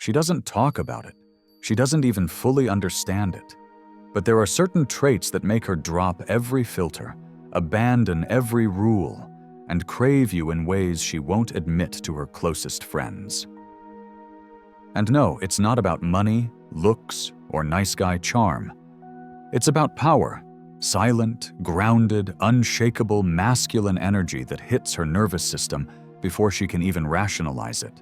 She doesn't talk about it. She doesn't even fully understand it. But there are certain traits that make her drop every filter, abandon every rule, and crave you in ways she won't admit to her closest friends. And no, it's not about money, looks, or nice guy charm. It's about power, silent, grounded, unshakable masculine energy that hits her nervous system before she can even rationalize it.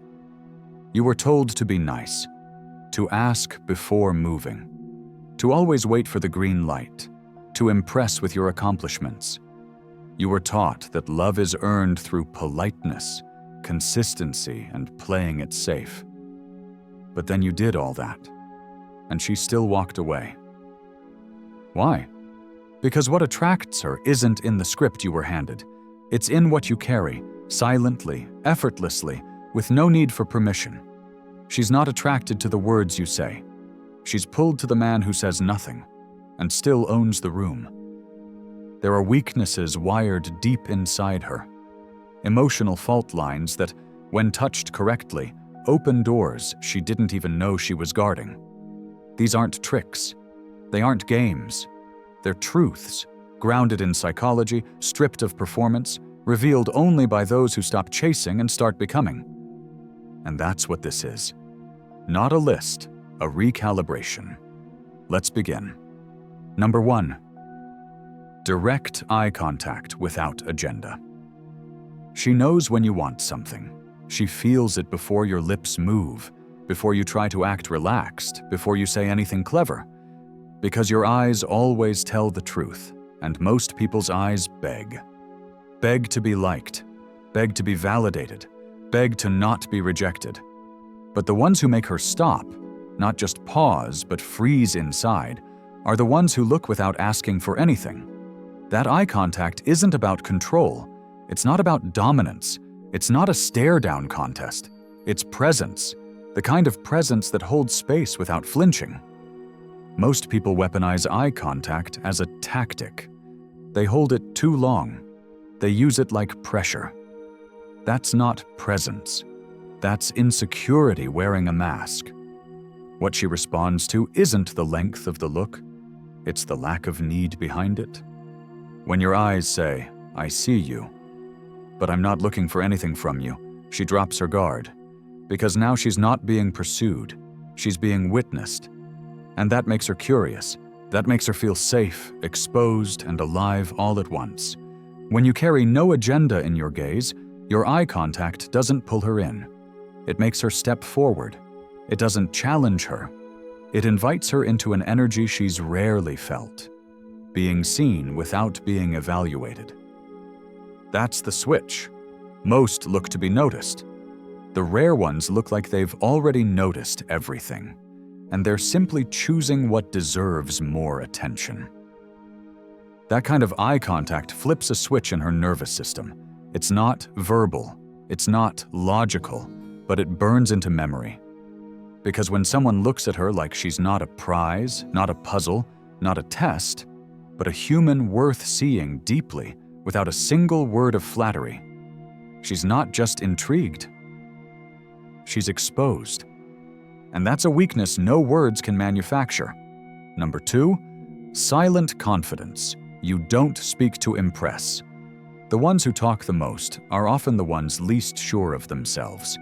You were told to be nice, to ask before moving, to always wait for the green light, to impress with your accomplishments. You were taught that love is earned through politeness, consistency, and playing it safe. But then you did all that, and she still walked away. Why? Because what attracts her isn't in the script you were handed. It's in what you carry, silently, effortlessly, with no need for permission. She's not attracted to the words you say. She's pulled to the man who says nothing, and still owns the room. There are weaknesses wired deep inside her, emotional fault lines that, when touched correctly, open doors she didn't even know she was guarding. These aren't tricks. They aren't games. They're truths, grounded in psychology, stripped of performance, revealed only by those who stop chasing and start becoming. And that's what this is. Not a list, a recalibration. Let's begin. Number 1. Direct eye contact without agenda. She knows when you want something. She feels it before your lips move, before you try to act relaxed, before you say anything clever. Because your eyes always tell the truth, and most people's eyes beg. Beg to be liked, beg to be validated, beg to not be rejected. But the ones who make her stop, not just pause but freeze inside, are the ones who look without asking for anything. That eye contact isn't about control. It's not about dominance. It's not a stare-down contest. It's presence, the kind of presence that holds space without flinching. Most people weaponize eye contact as a tactic. They hold it too long. They use it like pressure. That's not presence. That's insecurity wearing a mask. What she responds to isn't the length of the look. It's the lack of need behind it. When your eyes say, "I see you, but I'm not looking for anything from you," she drops her guard. Because now she's not being pursued. She's being witnessed. And that makes her curious. That makes her feel safe, exposed, and alive all at once. When you carry no agenda in your gaze, your eye contact doesn't pull her in. It makes her step forward. It doesn't challenge her. It invites her into an energy she's rarely felt, being seen without being evaluated. That's the switch. Most look to be noticed. The rare ones look like they've already noticed everything, and they're simply choosing what deserves more attention. That kind of eye contact flips a switch in her nervous system. It's not verbal, it's not logical, but it burns into memory. Because when someone looks at her like she's not a prize, not a puzzle, not a test, but a human worth seeing deeply without a single word of flattery, she's not just intrigued, she's exposed. And that's a weakness no words can manufacture. Number 2, silent confidence. You don't speak to impress. The ones who talk the most are often the ones least sure of themselves.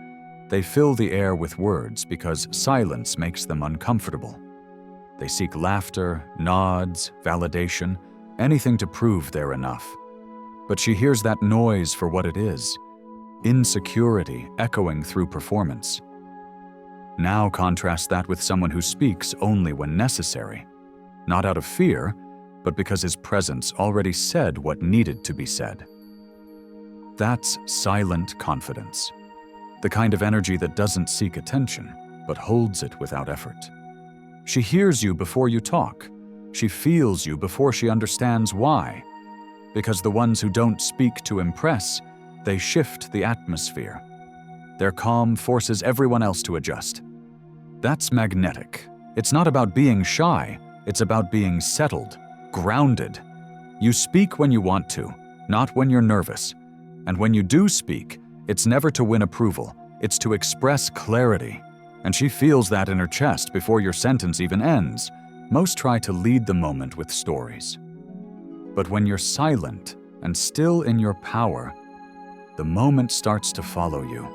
They fill the air with words because silence makes them uncomfortable. They seek laughter, nods, validation, anything to prove they're enough. But she hears that noise for what it is, insecurity echoing through performance. Now contrast that with someone who speaks only when necessary, not out of fear, but because his presence already said what needed to be said. That's silent confidence, the kind of energy that doesn't seek attention, but holds it without effort. She hears you before you talk. She feels you before she understands why. Because the ones who don't speak to impress, they shift the atmosphere. Their calm forces everyone else to adjust. That's magnetic. It's not about being shy, it's about being settled, grounded. You speak when you want to, not when you're nervous. And when you do speak, it's never to win approval, it's to express clarity. And she feels that in her chest before your sentence even ends. Most try to lead the moment with stories. But when you're silent and still in your power, the moment starts to follow you.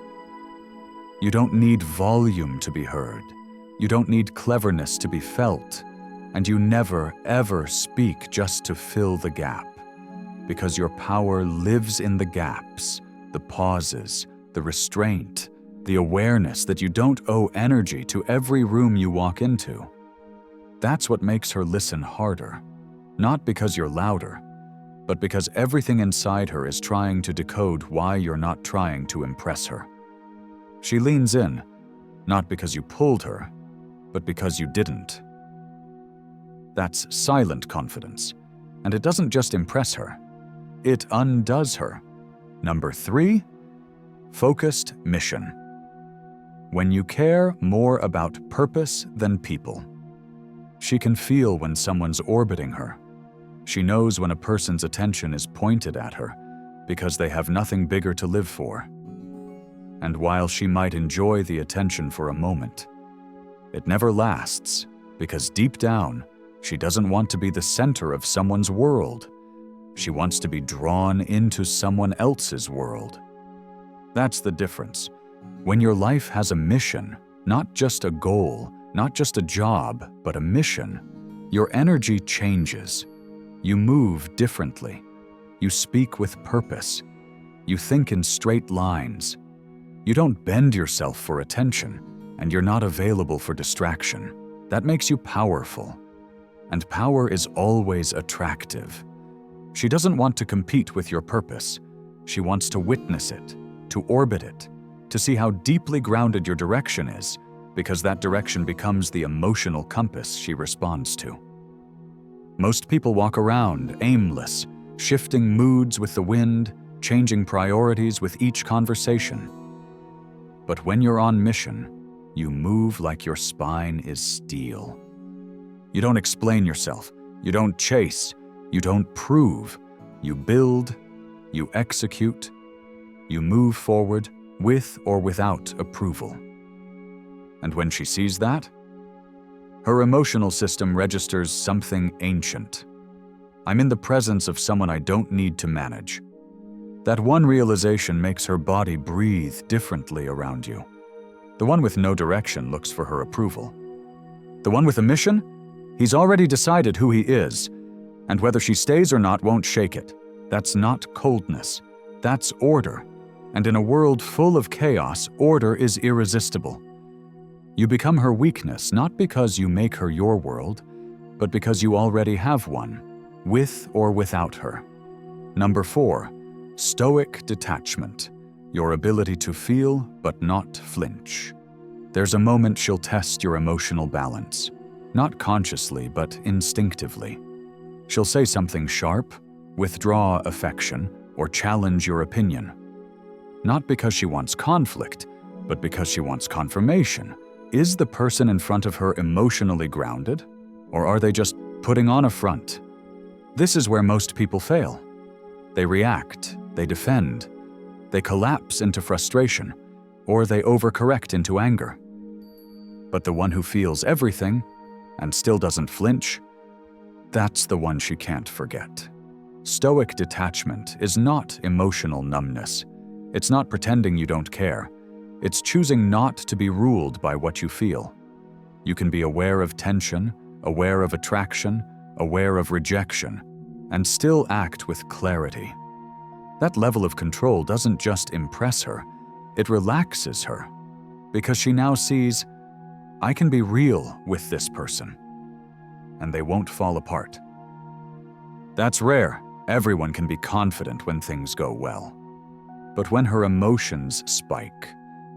You don't need volume to be heard. You don't need cleverness to be felt. And you never, ever speak just to fill the gap. Because your power lives in the gaps, the pauses, the restraint, the awareness that you don't owe energy to every room you walk into. That's what makes her listen harder. Not because you're louder, but because everything inside her is trying to decode why you're not trying to impress her. She leans in, not because you pulled her, but because you didn't. That's silent confidence, and it doesn't just impress her, it undoes her. Number 3, focused mission. When you care more about purpose than people. She can feel when someone's orbiting her. She knows when a person's attention is pointed at her because they have nothing bigger to live for. And while she might enjoy the attention for a moment, it never lasts because deep down, she doesn't want to be the center of someone's world. She wants to be drawn into someone else's world. That's the difference. When your life has a mission, not just a goal, not just a job, but a mission, your energy changes. You move differently. You speak with purpose. You think in straight lines. You don't bend yourself for attention, and you're not available for distraction. That makes you powerful. And power is always attractive. She doesn't want to compete with your purpose. She wants to witness it, to orbit it, to see how deeply grounded your direction is, because that direction becomes the emotional compass she responds to. Most people walk around aimless, shifting moods with the wind, changing priorities with each conversation. But when you're on mission, you move like your spine is steel. You don't explain yourself, you don't chase, you don't prove, you build, you execute, you move forward with or without approval. And when she sees that, her emotional system registers something ancient. I'm in the presence of someone I don't need to manage. That one realization makes her body breathe differently around you. The one with no direction looks for her approval. The one with a mission? He's already decided who he is, and whether she stays or not won't shake it. That's not coldness. That's order. And in a world full of chaos, order is irresistible. You become her weakness not because you make her your world, but because you already have one, with or without her. Number 4, Stoic detachment. Your ability to feel but not flinch. There's a moment she'll test your emotional balance. Not consciously, but instinctively. She'll say something sharp, withdraw affection, or challenge your opinion. Not because she wants conflict, but because she wants confirmation. Is the person in front of her emotionally grounded, or are they just putting on a front? This is where most people fail. They react, they defend, they collapse into frustration, or they overcorrect into anger. But the one who feels everything and still doesn't flinch, that's the one she can't forget. Stoic detachment is not emotional numbness. It's not pretending you don't care. It's choosing not to be ruled by what you feel. You can be aware of tension, aware of attraction, aware of rejection, and still act with clarity. That level of control doesn't just impress her, it relaxes her, because she now sees, I can be real with this person, and they won't fall apart. That's rare. Everyone can be confident when things go well. But when her emotions spike,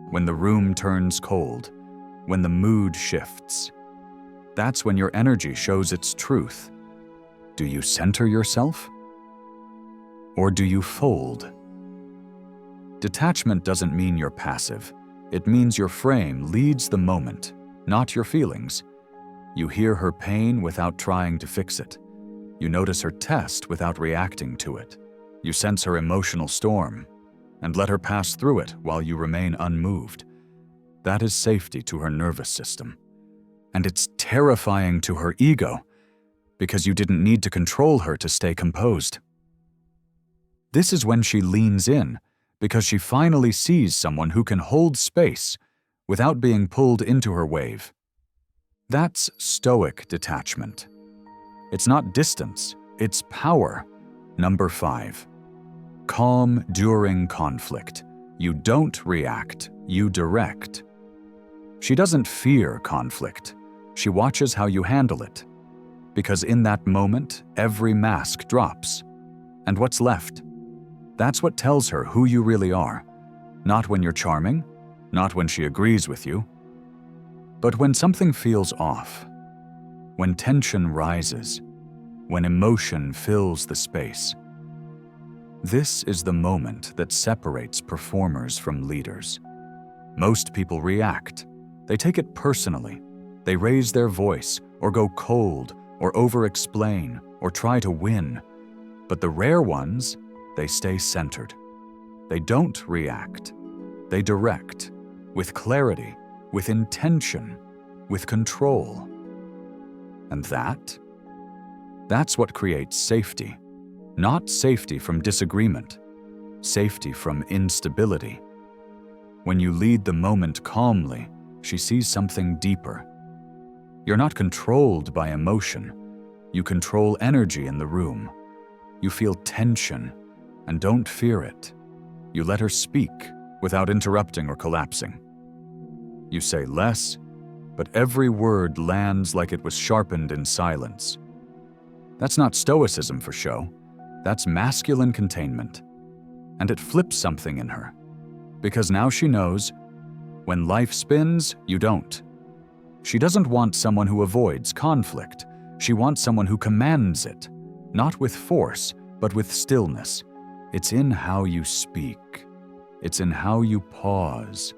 when the room turns cold, when the mood shifts, that's when your energy shows its truth. Do you center yourself? Or do you fold? Detachment doesn't mean you're passive. It means your frame leads the moment, not your feelings. You hear her pain without trying to fix it. You notice her test without reacting to it. You sense her emotional storm and let her pass through it while you remain unmoved. That is safety to her nervous system. And it's terrifying to her ego, because you didn't need to control her to stay composed. This is when she leans in, because she finally sees someone who can hold space without being pulled into her wave. That's Stoic detachment. It's not distance, it's power. Number 5. Calm during conflict. You don't react, you direct. She doesn't fear conflict. She watches how you handle it. Because in that moment, every mask drops. And what's left? That's what tells her who you really are. Not when you're charming, not when she agrees with you, but when something feels off, when tension rises, when emotion fills the space. This is the moment that separates performers from leaders. Most people react. They take it personally. They raise their voice, or go cold, or over-explain, or try to win. But the rare ones, they stay centered. They don't react. They direct, with clarity, with intention, with control. And that's what creates safety. Not safety from disagreement, safety from instability. When you lead the moment calmly, she sees something deeper. You're not controlled by emotion. You control energy in the room. You feel tension and don't fear it. You let her speak without interrupting or collapsing. You say less, but every word lands like it was sharpened in silence. That's not Stoicism for show. That's masculine containment. And it flips something in her. Because now she knows, when life spins, you don't. She doesn't want someone who avoids conflict. She wants someone who commands it, not with force, but with stillness. It's in how you speak. It's in how you pause.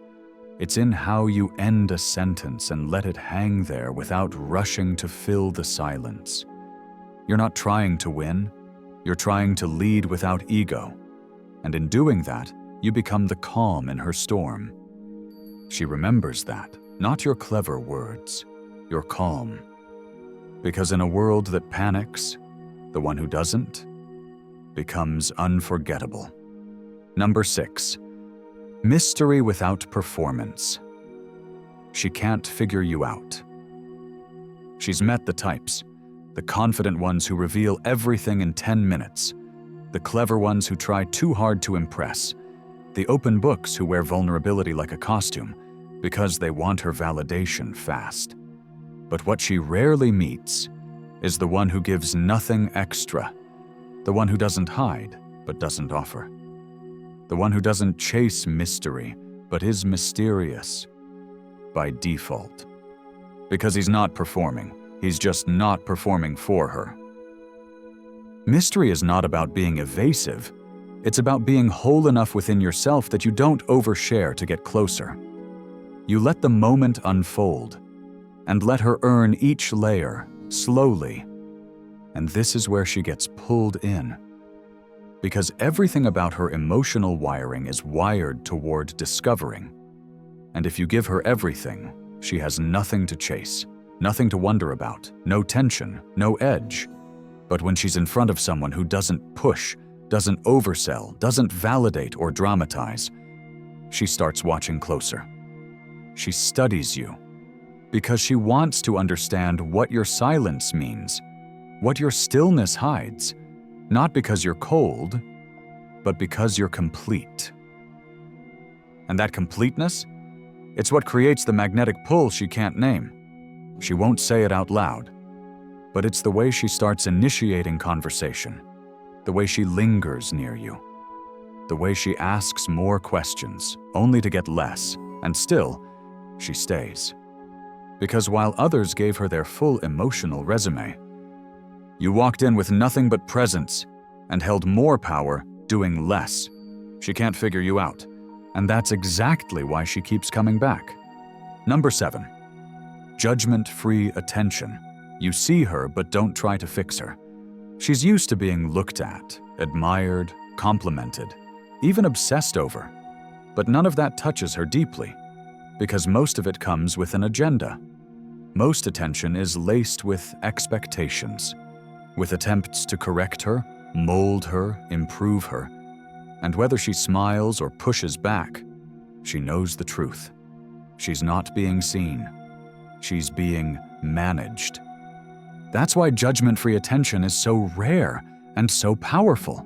It's in how you end a sentence and let it hang there without rushing to fill the silence. You're not trying to win. You're trying to lead without ego. And in doing that, you become the calm in her storm. She remembers that, not your clever words, your calm. Because in a world that panics, the one who doesn't becomes unforgettable. Number 6. Mystery without performance. She can't figure you out. She's met the types, the confident ones who reveal everything in 10 minutes, the clever ones who try too hard to impress, the open books who wear vulnerability like a costume because they want her validation fast. But what she rarely meets is the one who gives nothing extra, the one who doesn't hide but doesn't offer, the one who doesn't chase mystery but is mysterious by default. Because he's not performing, he's just not performing for her. Mystery is not about being evasive. It's about being whole enough within yourself that you don't overshare to get closer. You let the moment unfold and let her earn each layer slowly. And this is where she gets pulled in. Because everything about her emotional wiring is wired toward discovering. And if you give her everything, she has nothing to chase, nothing to wonder about, no tension, no edge. But when she's in front of someone who doesn't push, doesn't oversell, doesn't validate or dramatize, she starts watching closer. She studies you because she wants to understand what your silence means, what your stillness hides, not because you're cold, but because you're complete. And that completeness, it's what creates the magnetic pull she can't name. She won't say it out loud, but it's the way she starts initiating conversation, the way she lingers near you, the way she asks more questions, only to get less, and still, she stays. Because while others gave her their full emotional resume, you walked in with nothing but presence and held more power doing less. She can't figure you out, and that's exactly why she keeps coming back. Number 7. Judgment-free attention. You see her, but don't try to fix her. She's used to being looked at, admired, complimented, even obsessed over. But none of that touches her deeply. Because most of it comes with an agenda. Most attention is laced with expectations, with attempts to correct her, mold her, improve her. And whether she smiles or pushes back, she knows the truth. She's not being seen. She's being managed. That's why judgment-free attention is so rare and so powerful.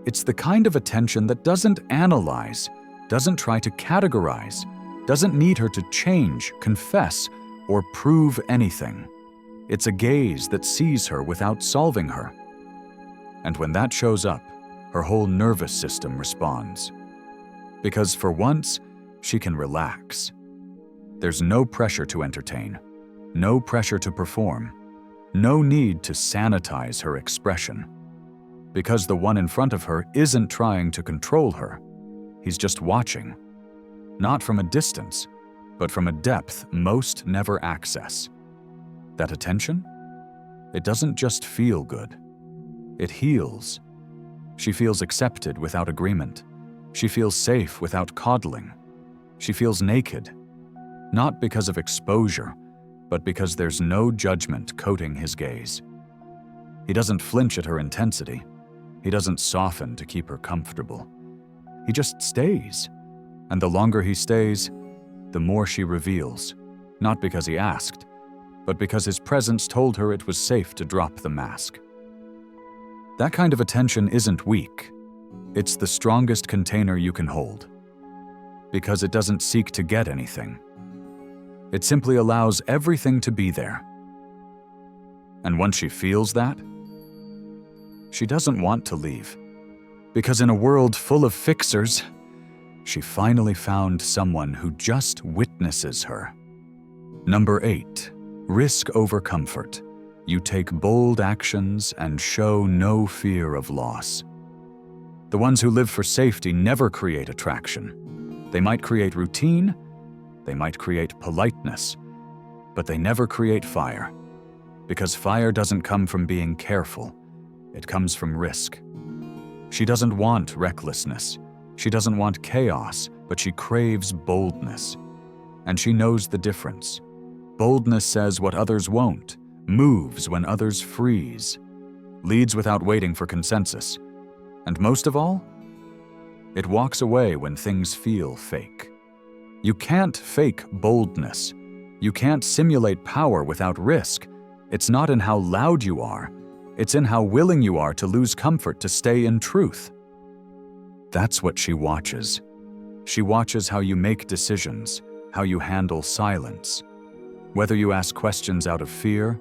It's the kind of attention that doesn't analyze, doesn't try to categorize, doesn't need her to change, confess, or prove anything. It's a gaze that sees her without solving her. And when that shows up, her whole nervous system responds. Because for once, she can relax. There's no pressure to entertain, no pressure to perform, no need to sanitize her expression. Because the one in front of her isn't trying to control her. He's just watching. Not from a distance, but from a depth most never access. That attention? It doesn't just feel good. It heals. She feels accepted without agreement. She feels safe without coddling. She feels naked, not because of exposure, but because there's no judgment coating his gaze. He doesn't flinch at her intensity. He doesn't soften to keep her comfortable. He just stays. And the longer he stays, the more she reveals, not because he asked, but because his presence told her it was safe to drop the mask. That kind of attention isn't weak. It's the strongest container you can hold. Because it doesn't seek to get anything. It simply allows everything to be there. And once she feels that, she doesn't want to leave. Because in a world full of fixers, she finally found someone who just witnesses her. Number 8, risk over comfort. You take bold actions and show no fear of loss. The ones who live for safety never create attraction. They might create routine, they might create politeness, but they never create fire. Because fire doesn't come from being careful, it comes from risk. She doesn't want recklessness. She doesn't want chaos, but she craves boldness. And she knows the difference. Boldness says what others won't, moves when others freeze, leads without waiting for consensus. And most of all, it walks away when things feel fake. You can't fake boldness. You can't simulate power without risk. It's not in how loud you are. It's in how willing you are to lose comfort to stay in truth. That's what she watches. She watches how you make decisions, how you handle silence. Whether you ask questions out of fear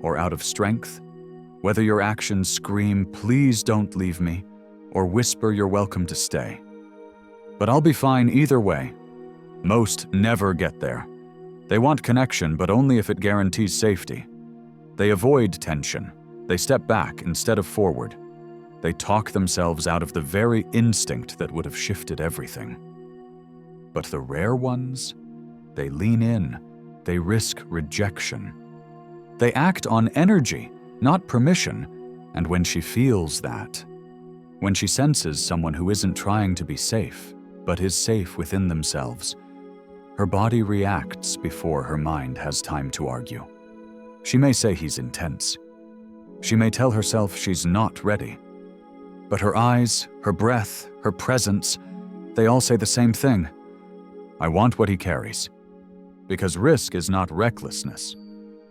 or out of strength, whether your actions scream, "Please don't leave me," or whisper, "You're welcome to stay." But I'll be fine either way. Most never get there. They want connection, but only if it guarantees safety. They avoid tension. They step back instead of forward. They talk themselves out of the very instinct that would have shifted everything. But the rare ones, they lean in. They risk rejection. They act on energy, not permission, and when she feels that, when she senses someone who isn't trying to be safe, but is safe within themselves, her body reacts before her mind has time to argue. She may say he's intense. She may tell herself she's not ready. But her eyes, her breath, her presence, they all say the same thing. I want what he carries. Because risk is not recklessness.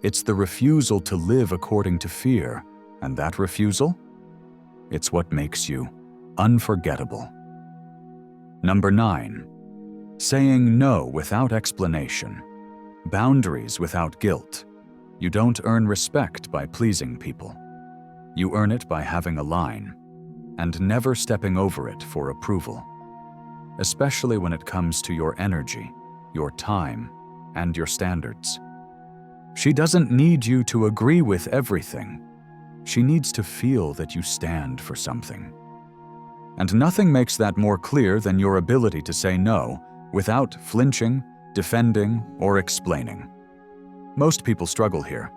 It's the refusal to live according to fear, and that refusal? It's what makes you unforgettable. Number 9, saying no without explanation. Boundaries without guilt. You don't earn respect by pleasing people. You earn it by having a line, and never stepping over it for approval. Especially when it comes to your energy, your time, and your standards. She doesn't need you to agree with everything. She needs to feel that you stand for something. And nothing makes that more clear than your ability to say no without flinching, defending, or explaining. Most people struggle here.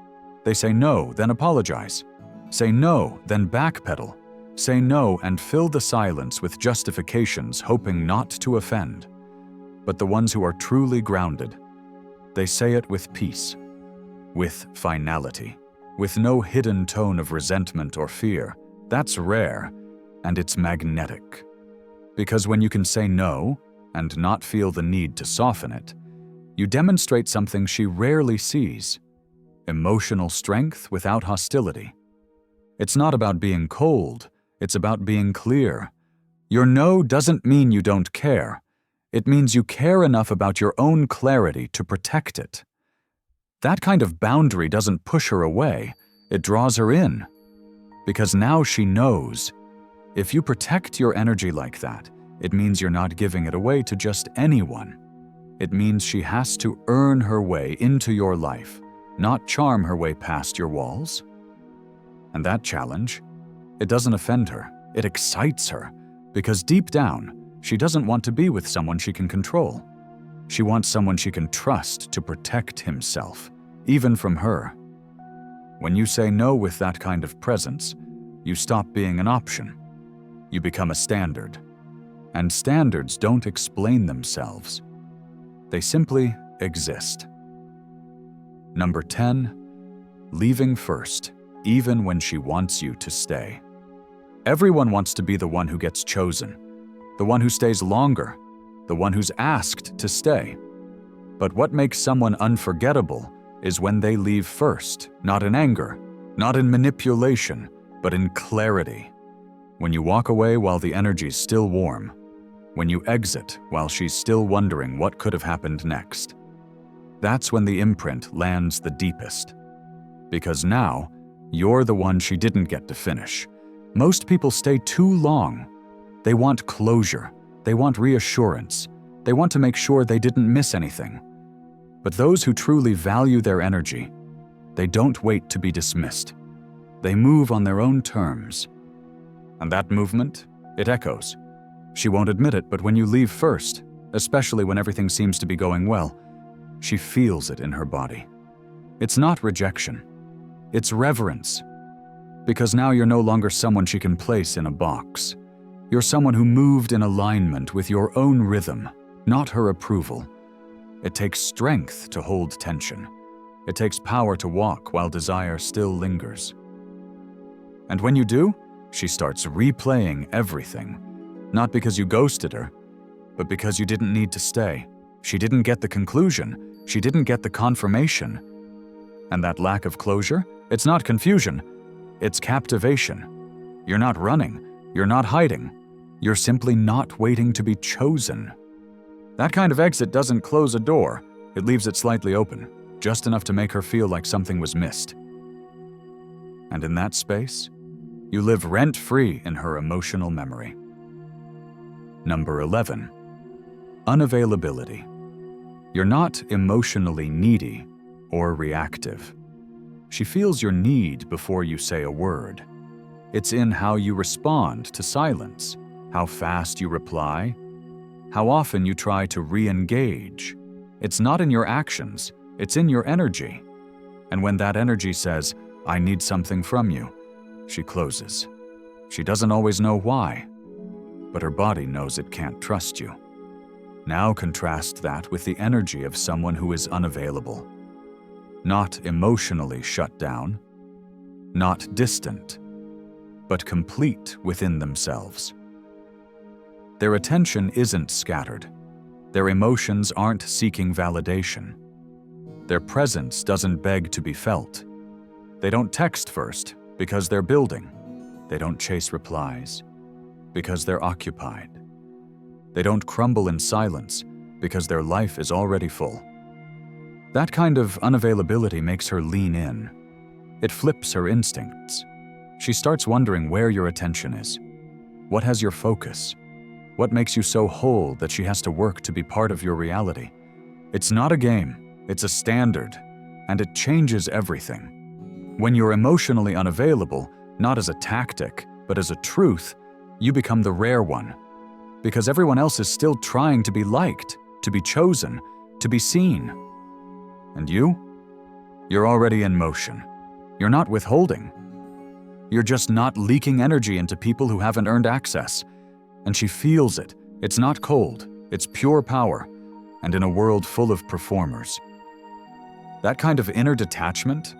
They say no, then apologize. Say no, then backpedal. Say no and fill the silence with justifications, hoping not to offend. but the ones who are truly grounded. They say it with peace, with finality, with no hidden tone of resentment or fear. That's rare, and it's magnetic. Because when you can say no and not feel the need to soften it, you demonstrate something she rarely sees: emotional strength without hostility. It's not about being cold, it's about being clear. Your no doesn't mean you don't care. It means you care enough about your own clarity to protect it. That kind of boundary doesn't push her away, it draws her in. Because now she knows. If you protect your energy like that, it means you're not giving it away to just anyone. It means she has to earn her way into your life, not charm her way past your walls. And that challenge, it doesn't offend her, it excites her, because deep down, she doesn't want to be with someone she can control. She wants someone she can trust to protect himself, even from her. When you say no with that kind of presence, you stop being an option. You become a standard. And standards don't explain themselves. They simply exist. Number 10, leaving first, even when she wants you to stay. Everyone wants to be the one who gets chosen, the one who stays longer, the one who's asked to stay. But what makes someone unforgettable is when they leave first, not in anger, not in manipulation, but in clarity. When you walk away while the energy's still warm, when you exit while she's still wondering what could have happened next. That's when the imprint lands the deepest. Because now, you're the one she didn't get to finish. Most people stay too long. They want closure. They want reassurance. They want to make sure they didn't miss anything. But those who truly value their energy, they don't wait to be dismissed. They move on their own terms. And that movement, it echoes. She won't admit it, but when you leave first, especially when everything seems to be going well, she feels it in her body. It's not rejection. It's reverence. Because now you're no longer someone she can place in a box. You're someone who moved in alignment with your own rhythm, not her approval. It takes strength to hold tension. It takes power to walk while desire still lingers. And when you do, she starts replaying everything. Not because you ghosted her, but because you didn't need to stay. She didn't get the conclusion. She didn't get the confirmation. And that lack of closure, it's not confusion. It's captivation. You're not running. You're not hiding. You're simply not waiting to be chosen. That kind of exit doesn't close a door. It leaves it slightly open, just enough to make her feel like something was missed. And in that space, you live rent-free in her emotional memory. Number 11, unavailability. You're not emotionally needy or reactive. She feels your need before you say a word. It's in how you respond to silence, how fast you reply, how often you try to re-engage. It's not in your actions, it's in your energy. And when that energy says, "I need something from you," she closes. She doesn't always know why, but her body knows it can't trust you. Now contrast that with the energy of someone who is unavailable. Not emotionally shut down, not distant, but complete within themselves. Their attention isn't scattered. Their emotions aren't seeking validation. Their presence doesn't beg to be felt. They don't text first because they're building. They don't chase replies because they're occupied. They don't crumble in silence because their life is already full. That kind of unavailability makes her lean in. It flips her instincts. She starts wondering where your attention is. What has your focus? What makes you so whole that she has to work to be part of your reality? It's not a game, it's a standard, and it changes everything. When you're emotionally unavailable, not as a tactic, but as a truth, you become the rare one. Because everyone else is still trying to be liked, to be chosen, to be seen. And you? You're already in motion. You're not withholding. You're just not leaking energy into people who haven't earned access. And she feels it. It's not cold. It's pure power. and in a world full of performers. That kind of inner detachment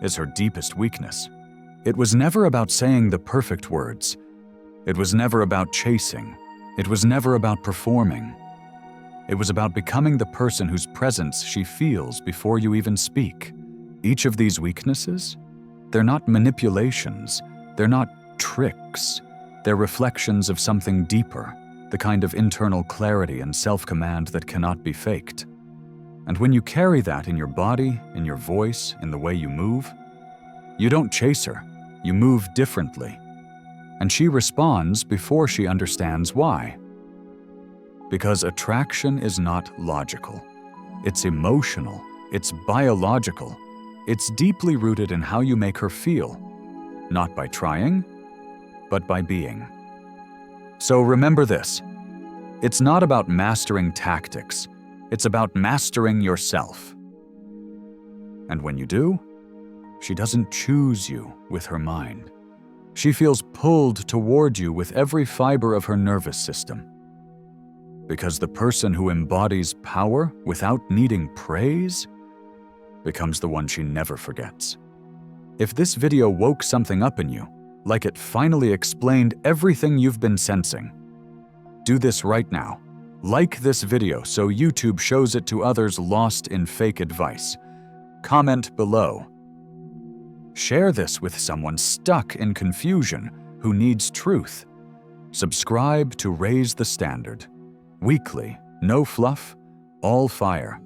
is her deepest weakness. It was never about saying the perfect words. It was never about chasing. It was never about performing. It was about becoming the person whose presence she feels before you even speak. Each of these weaknesses, they're not manipulations. They're not tricks. They're reflections of something deeper, the kind of internal clarity and self-command that cannot be faked. And when you carry that in your body, in your voice, in the way you move, you don't chase her. You move differently. And she responds before she understands why. Because attraction is not logical. It's emotional. It's biological. It's deeply rooted in how you make her feel, not by trying, but by being. So remember this. It's not about mastering tactics. It's about mastering yourself. And when you do, she doesn't choose you with her mind. She feels pulled toward you with every fiber of her nervous system. Because the person who embodies power without needing praise becomes the one she never forgets. If this video woke something up in you, like it finally explained everything you've been sensing, do this right now. Like this video so YouTube shows it to others lost in fake advice. Comment below. Share this with someone stuck in confusion who needs truth. Subscribe to Raise the Standard. Weekly, no fluff, all fire.